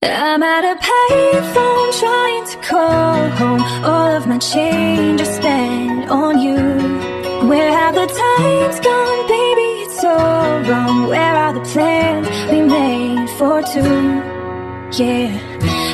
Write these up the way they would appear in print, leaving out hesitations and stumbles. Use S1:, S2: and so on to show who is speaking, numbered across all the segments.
S1: I'm at a payphone trying to call home. All of my change I spent on you. Where have the times gone, baby? It's all wrong. Where are the plans we made for two? Yeah,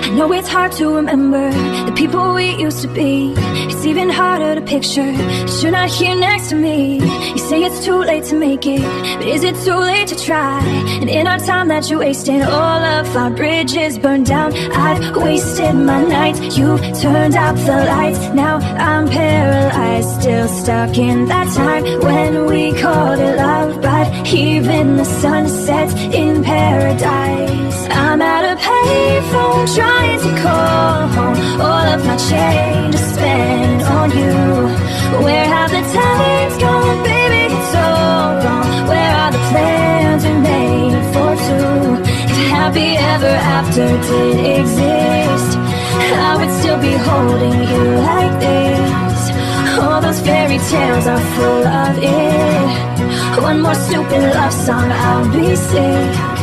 S1: I know it's hard to remember the people we used to be. It's even harder to picture that you're not here next to me. You say it's too late to make it, but is it too late to try? And in our time that you wasted, all of our bridges burned down. I've wasted my nights, you turned out the lights. Now I'm paralyzed, still stuck in that time when we called it love. But even the sun sets in paradise. I'm at a payphone trying to call home. All of my change to spend on you. Where have the times gone, baby? It's all wrong. Where are the plans we made for two? If happy ever after did exist, I would still be holding you like this. All those fairy tales are full of it. One more stupid love song, I'll be sick.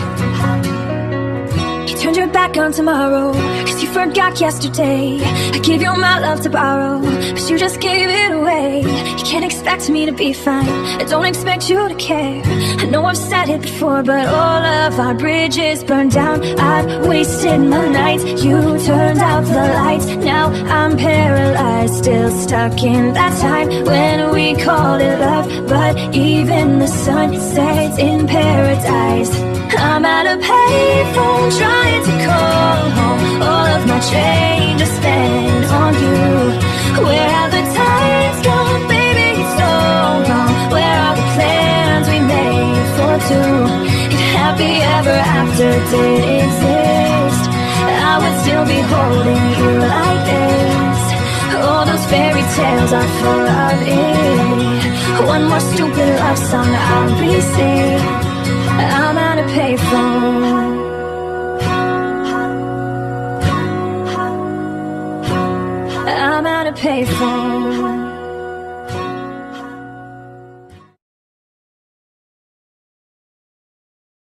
S1: Turned your back on tomorrow, cause you forgot yesterday. I gave you my love to borrow, but you just gave it away. You can't expect me to be fine, I don't expect you to care. I know I've said it before, but all of our bridges burned down. I've wasted my nights, you turned out the lights. Now I'm paralyzed, still stuck in that time when we called it love. But even the sun sets in paradise. I'm at a payphone trying to call home. All of my change I spend on you. Where have the times gone, baby? It's all wrong. Where are the plans we made for two? If happy ever after did exist, I would still be holding you like this. All those fairy tales are full of it. One more stupid love song, I'll be sick. I'm at a payphone. I'm at a payphone.